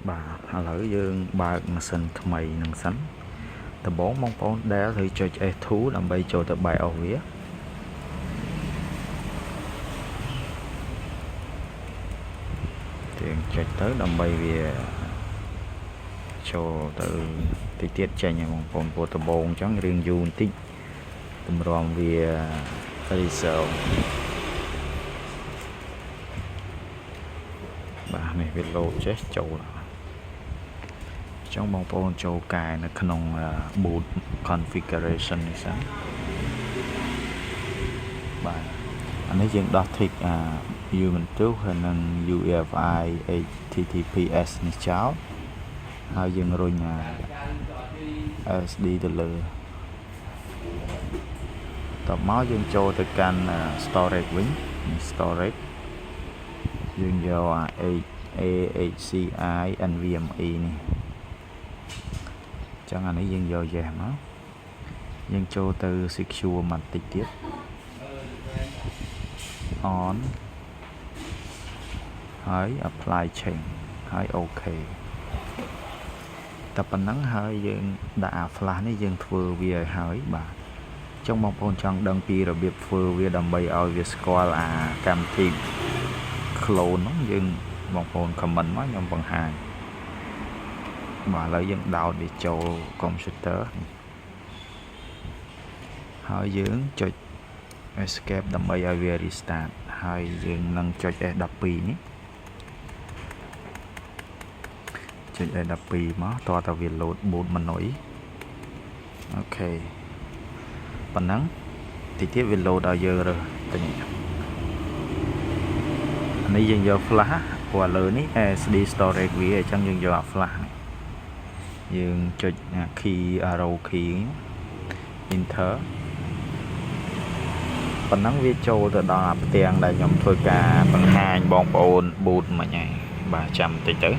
បាទឥឡូវយើងបើកម៉ាស៊ីនថ្មីនឹងសិនដំបូងបងប្អូនដែលត្រូវចុច S2 ដើម្បីចូលទៅ BIOS វាយើងចុចទៅដើម្បីវាចូលទៅតិចទៀតចេញបងប្អូនពោលដំបូងអញ្ចឹងរៀងយូរបន្តិចតម្រាំវា reserve បាទនេះវាលោតចេះចូលចឹងបងប្អូនចូលកែនៅក្នុង boot configuration នេះសិនបាទអានេះយើងដោះ tick Ubuntu ហើយនិង UEFI HTTPS នេះចោលហើយយើងរុញSD ទៅលើតមកយើងចូលទៅកាន់ storage វិញ storage យើងយក AHCI NVMe នេះចឹងអានេះយើងយក yes មកយើងចូលទៅ secure បន្តិចទៀត on ហើយ apply change ហើយ OK តែប៉ុណ្ណឹងហើយយើងដាក់អា flash នេះយើងធ្វើវាឲ្យហើយបាទចង់បងប្អូនចង់ដឹងពីរបៀបធ្វើវាដើម្បីឲ្យវាស្គាល់អាកម្មវិធី clone ហ្នឹងយើងបងប្អូន comment មកខ្ញុំបង្ហាញបាទឥឡូវយើងដោតវាចូល computer ហើយយើងចុច escape ដើម្បីឲ្យវា restart ហើយយើងនឹងចុច S12 នេះចុច S12 មកតោះតែវា load boot មនុយអូខេប៉ុណ្ណឹងតិចទៀតវា load ឲ្យយើងរើសទិញអានេះយើងយក flash ព្រោះឥឡូវនេះ SD storage វាអញ្ចឹងយើងយកអា flash នេះយើងចុច key arrow key enter ប៉ុណ្ណឹងវាចូលទៅដល់អាផ្ទាំងដែលខ្ញុំធ្វើការបង្ហាញបងប្អូន boot មិញហើយបាទចាំតិចទៅ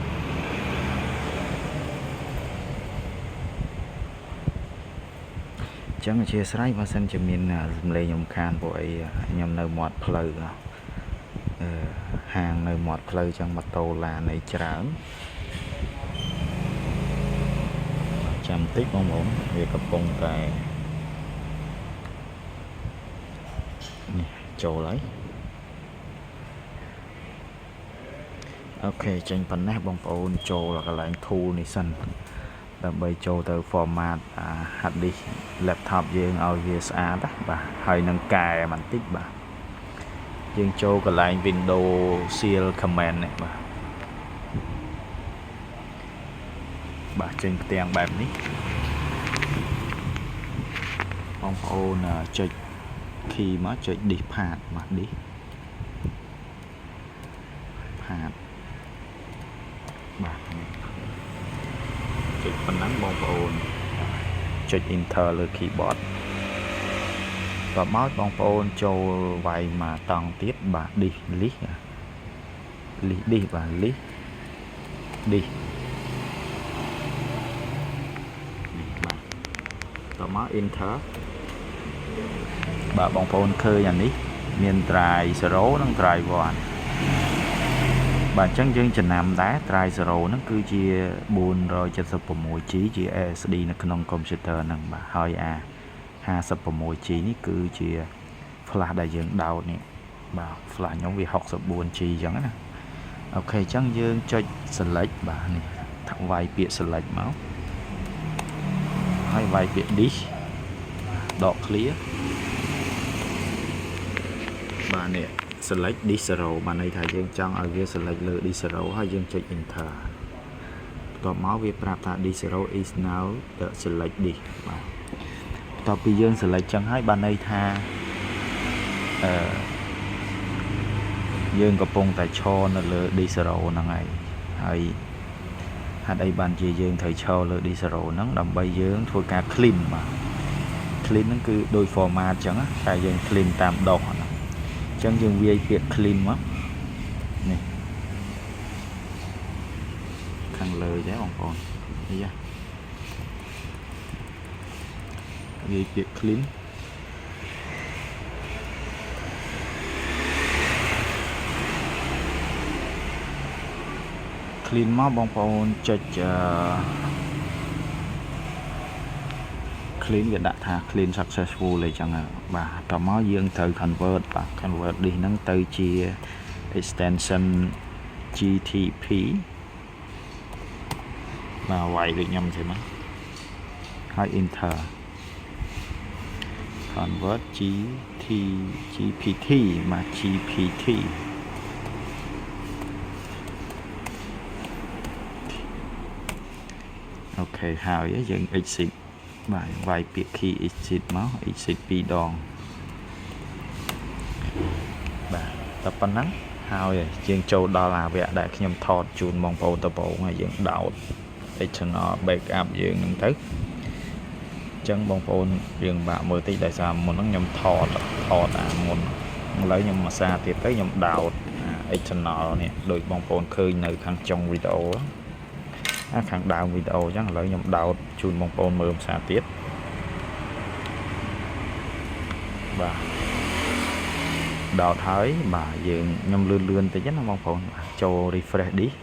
ចឹងអធិស្ឋានបើសិនជាមានសំឡេងរំខានពួកអីខ្ញុំនៅមាត់ផ្លូវហាងនៅមាត់ផ្លូវចឹងម៉ូតូឡានអីច្រើនចាំតិចបងប្អូនវាកំពុងតែនេះចូលហើយអូខេចេញប៉ុណ្ណេះបងប្អូនចូលកន្លែង tool នេះសិនដើម្បីចូលទៅ format hard disk laptop យើងឲ្យវាស្អាតបាទហើយនឹងកែបន្តិចបាទយើងចូលកន្លែង Windows Seal Command នេះបាទចេញផ្ទាំងបែបនេះបងប្អូនចុច key មកចុច disk path បាទ disk path បាទចុចប៉ុណ្ណឹងបងប្អូនចុច enter លើ keyboard តមកបងប្អូនចូលវាយមកតង់ទៀតបាទ disk list disk បាទ list disk បាទតមក enter បាទបងប្អូនឃើញអានេះមាន drive 0និង drive 1បាទអញ្ចឹងយើងចំណាំដែរ drive 0ហ្នឹងគឺជា 476G ជា SSD នៅក្នុង computer ហ្នឹងបាទហើយអា 56G នេះគឺជា flash ដែលយើងដោតនេះបាទ flash ខ្ញុំវា 64G អញ្ចឹងណាអូខេអញ្ចឹងយើងចុច select បាទនេះវាយពាក្យ select មកហើយវាយពាក្យ disk ដក clear បាទនេះ select disk 0បានន័យថាយើងចង់ឲ្យវា select លើ disk 0ហើយយើងចុច enter បន្ទាប់មកវាប្រាប់ថា disk 0 is now the select disk បាទបន្ទាប់ពីយើង select ចឹងហើយបានន័យថាយើងកំពុងតែឈរនៅលើ disk 0ហ្នឹងហើយហេតុអីបានជាយើងត្រូវឈរលើ disk 0ហ្នឹងដើម្បីយើងធ្វើការ clean បាទ clean ហ្នឹងគឺដូច format ចឹងតែយើង clean តាមដុសហ្នឹងអញ្ចឹងយើងវាយពាក្យ clean មកនេះខាងលើចេះបងប្អូននេះវាយពាក្យ clean clean មកបងប្អូនចុច clean វាដាក់ថា clean successful អីចឹងបាទតមកយើងត្រូវ convert បាទ convert disk ហ្នឹងទៅជា extension GTP បាទវាយដូចខ្ញុំទេមកហើយ enter convert GPT មក GPT អូខេហើយយើង exit បាទវាយពាក្យ key exit មក exit 2 ដងបាទតែប៉ុណ្ណឹងហើយយើងចូលដល់អាវគ្គដែលខ្ញុំថតជូនបងប្អូនដំបូងហើយយើងដោត external backup យើងហ្នឹងទៅអញ្ចឹងបងប្អូនយើងបាក់មើលតិចដោយសារមុនហ្នឹងខ្ញុំថតអាមុនឥឡូវខ្ញុំមកសារទៀតទៅខ្ញុំដោត external នេះដូចបងប្អូនឃើញនៅខាងចុងវីដេអូខាងដើមវីដេអូអញ្ចឹងឥឡូវខ្ញុំដោតជូនបងប្អូនមើលភាសាទៀតបាទដោតហើយបាទយើងខ្ញុំលឿនតិចណាបងប្អូនចូល refresh disk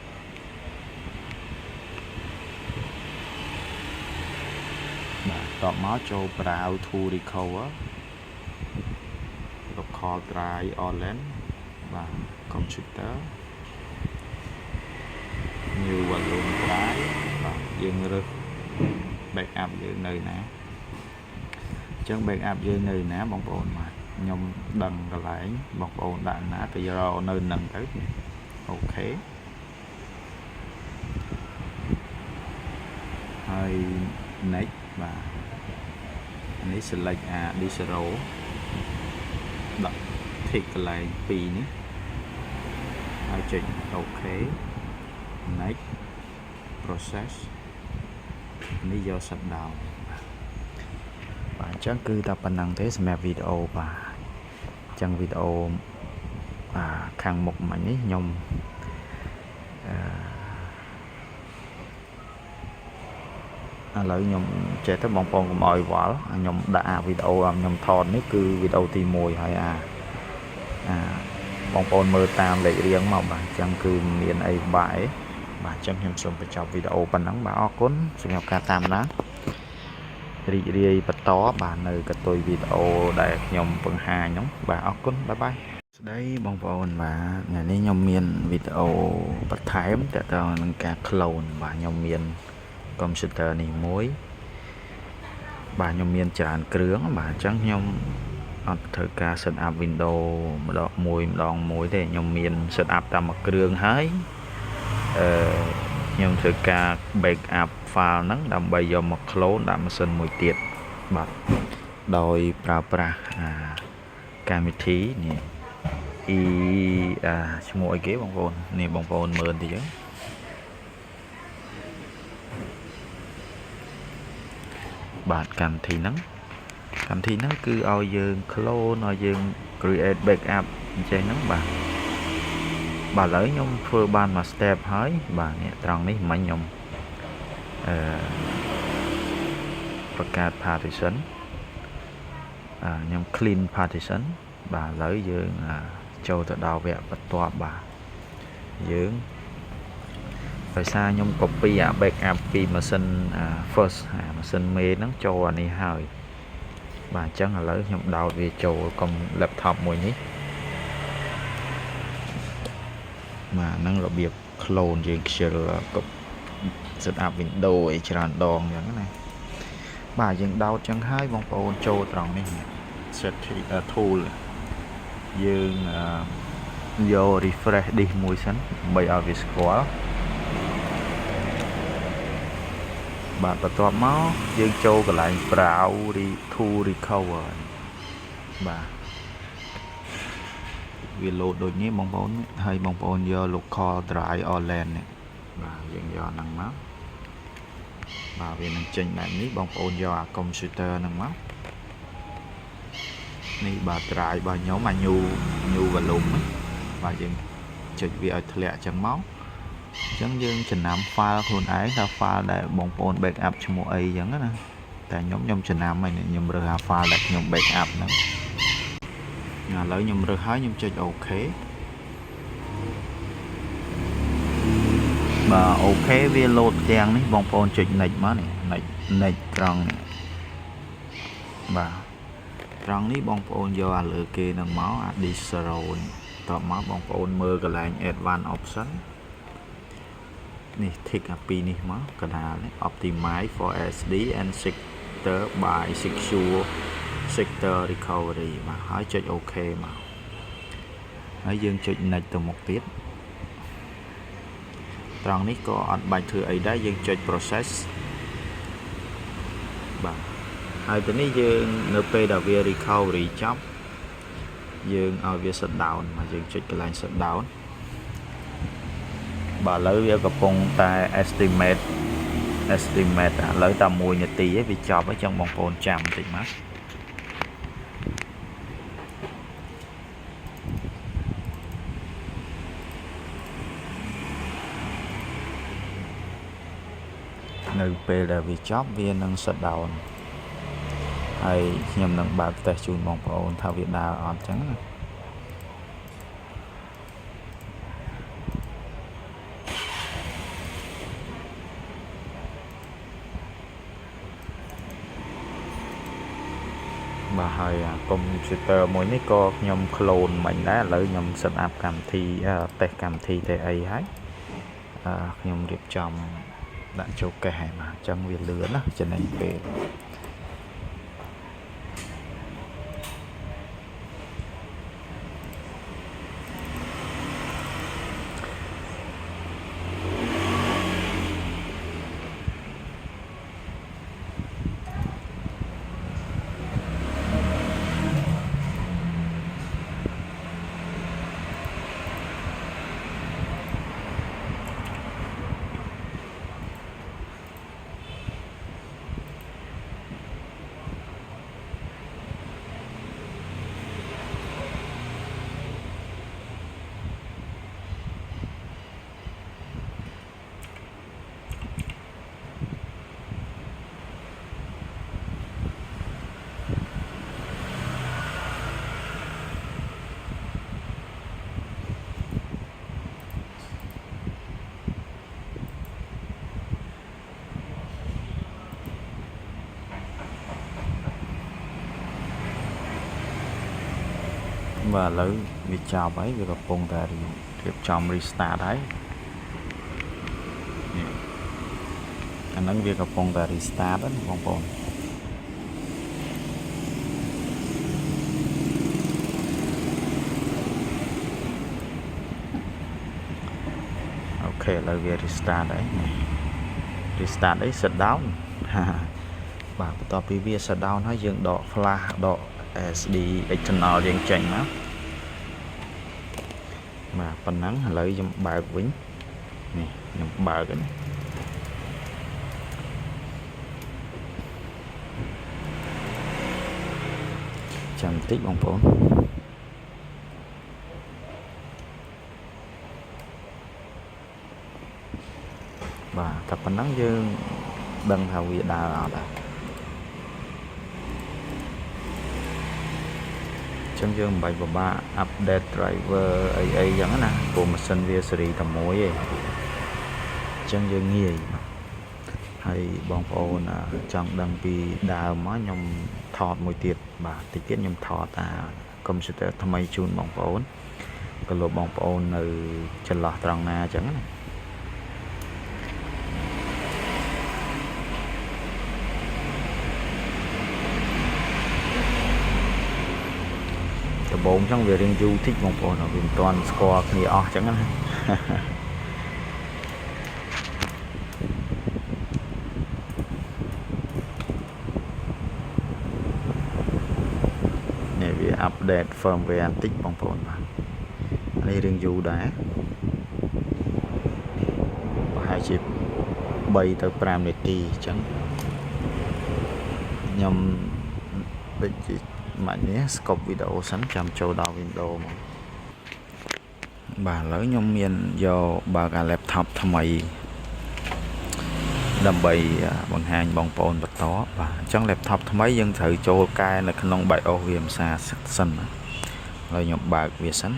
បាទតបមកចូល browse to recover local drive online បាទ computer new volume drive បាទយើងរើស backup យើងនៅណាអញ្ចឹង backup យើងនៅណាបងប្អូនបាទខ្ញុំដឹងកន្លែងបងប្អូនដាក់ណាទៅរកនៅនឹងទៅអូខេហើយ next បាទនេះ select disk 0ដាក់ tick កន្លែង2នេះហើយចុចអូខេ next process នេះយក shut down បាទអញ្ចឹងគឺតែប៉ុណ្ណឹងទេសម្រាប់វីដេអូបាទអញ្ចឹងវីដេអូខាងមុខមិញនេះខ្ញុំឥឡូវខ្ញុំចេះទៅបងប្អូនកុំឲ្យវល់ខ្ញុំដាក់វីដេអូខ្ញុំថតនេះគឺវីដេអូទី1ហើយបងប្អូនមើលតាមលេខរៀងមកបាទអញ្ចឹងគឺមានអីបាយបាទអញ្ចឹងខ្ញុំសូមបញ្ចប់វីដេអូប៉ុណ្ណឹងបាទអរគុណសម្រាប់ការតាមដានរីករាយបន្តបាទនៅកតុយវីដេអូដែលខ្ញុំបង្ហាញហ្នឹងបាទអរគុណបាយបាយស្ដីបងប្អូនបាទថ្ងៃនេះខ្ញុំមានវីដេអូបន្ថែមទាក់ទងនឹងការ clone បាទខ្ញុំមានកុំព្យូទ័រនេះមួយបាទខ្ញុំមានច្រើនគ្រឿងបាទអញ្ចឹងខ្ញុំអត់ត្រូវការ set up Windows ម្ដងមួយទេខ្ញុំមាន set up តាមមួយគ្រឿងហើយខ្ញុំធ្វើការ backup file ហ្នឹងដើម្បីយកមក clone ដាក់ម៉ាស៊ីនមួយទៀតបាទដោយប្រើប្រាស់កម្មវិធីនេះឈ្មោះអីគេបងប្អូននេះបងប្អូនមើលតិចទៅបាទកម្មវិធីហ្នឹងគឺឲ្យយើង clone ឲ្យយើង create backup អញ្ចឹងហ្នឹងបាទឥឡូវខ្ញុំធ្វើបានមួយ step ហើយបាទនេះត្រង់នេះមិញខ្ញុំបង្កើត partition ខ្ញុំ clean partition បាទឥឡូវយើងចូលទៅដល់វគ្គបន្ទាប់បាទយើងដោយសារខ្ញុំ copy backup ពីម៉ាស៊ីន first ម៉ាស៊ីនមេហ្នឹងចូលអានេះហើយបាទអញ្ចឹងឥឡូវខ្ញុំដោតវាចូលកុំ laptop មួយនេះបាទហ្នឹងរបៀប clone យើងខ្ជិល set up Windows អីច្រើនដងអញ្ចឹងណាបាទយើងដោតអញ្ចឹងហើយបងប្អូនចូលត្រង់នេះ set tool យើងយក refresh disk មួយសិនដើម្បីឲ្យវាស្គាល់បាទបន្ទាប់មកយើងចូលកន្លែង browse to recover បាទវាលោតដូចនេះបងប្អូនហើយបងប្អូនយក local drive online នេះបាទយើងយកហ្នឹងមកបាទវានឹងចេញបែបនេះបងប្អូនយកអា computer ហ្នឹងមកនេះបាទ drive របស់ខ្ញុំអា new volume បាទយើងចុចវាឲ្យធ្លាក់ចឹងមកអញ្ចឹងយើងចំណាំ file ខ្លួនឯងថា file ដែលបងប្អូន backup ឈ្មោះអីចឹងណាតែខ្ញុំចំណាំហើយខ្ញុំរើសអា file ដែលខ្ញុំ backup ហ្នឹងឥឡូវខ្ញុំរើសហើយខ្ញុំចុច OK Bà ok về load tiếng này bóng phôn chụp nịch má này nịch trăng này bà trăng này bóng phôn do à lửa kê nâng máu đi sờต่อมาบองប្អូនមើលកន្លែង Advanced Option នេះ tick អាពីរនេះមកកណ្ដាល Optimize for SD and sector by secure sector recovery បាទហើយចុច OK មកហើយយើងចុច next ទៅមុខទៀតត្រង់នេះក៏អត់បាច់ធ្វើអីដែរយើងចុច process បាទហើយទៅនេះយើងនៅពេលដែលវា recovery ចប់យើងឲ្យវា shut down មកយើងចុចកន្លែង shut down បាទឥឡូវវាកំពុងតែ estimate ឥឡូវតែ1នាទីឯងវាចប់ហើយចឹងបងប្អូនចាំបន្តិចមកនៅពេលដែលវាចប់វានឹង shut down ហើយខ្ញុំនឹងបើកតេស្តជូនបងប្អូនថាវាដើរអត់ចឹងណាបាទហើយកុំព្យូទ័រមួយនេះក៏ខ្ញុំ clone មិញដែរឥឡូវខ្ញុំ set up កម្មវិធីតេស្តកម្មវិធីទេអីហើយខ្ញុំរៀបចំដាក់ចូលកេសហើយបាទអញ្ចឹងវាលឿនណាចំណេញពេលបាទឥឡូវវាចប់ហើយវាកំពុងតែរៀបចំ restart ហើយអាហ្នឹងវាកំពុងតែ restart ហ្នឹងបងប្អូនអូខេឥឡូវវា restart ហើយ restart អី shut down បាទបន្ទាប់ពីវា shut down ហើយយើងដក flash ដកSD external យើងចេញមកបាទប៉ុណ្ណឹងឥឡូវខ្ញុំបើកវិញនេះខ្ញុំបើកហ្នឹងចាំបន្តិចបងប្អូនបាទតែប៉ុណ្ណឹងយើងដឹងថាវាដើរអត់ហើយចឹងយើងមិនបាច់ពិបាក update driver អីចឹងណាព្រោះម៉ាស៊ីនវាស៊េរីតែមួយឯងចឹងយើងងាយហើយបងប្អូនចង់ដឹងពីដើមមកខ្ញុំថតមួយទៀតបាទតិចទៀតខ្ញុំថតកុំព្យូទ័រថ្មីជូនបងប្អូនក៏លោកបងប្អូននៅចន្លោះត្រង់ណាចឹងណាដំបូងចឹងវារៀងយូរតិចបងប្អូនវាមិនទាន់ស្គាល់គ្នាអស់ចឹងណានេះវា update firmware បន្តិចបងប្អូនបាទនេះរៀងយូរដែរប្រហែលជា3ទៅ5នាទីអញ្ចឹងខ្ញុំដូចជាម៉ាញ់នេះ scope video សិនចាំចូលដល់ Windows មកបាទឥឡូវខ្ញុំមានយកបើក laptop ថ្មីដើម្បីបង្ហាញបងប្អូនបន្តបាទអញ្ចឹង laptop ថ្មីយើងត្រូវចូលកែនៅក្នុង BIOS វាភាសាសិនឥឡូវខ្ញុំបើកវាសិន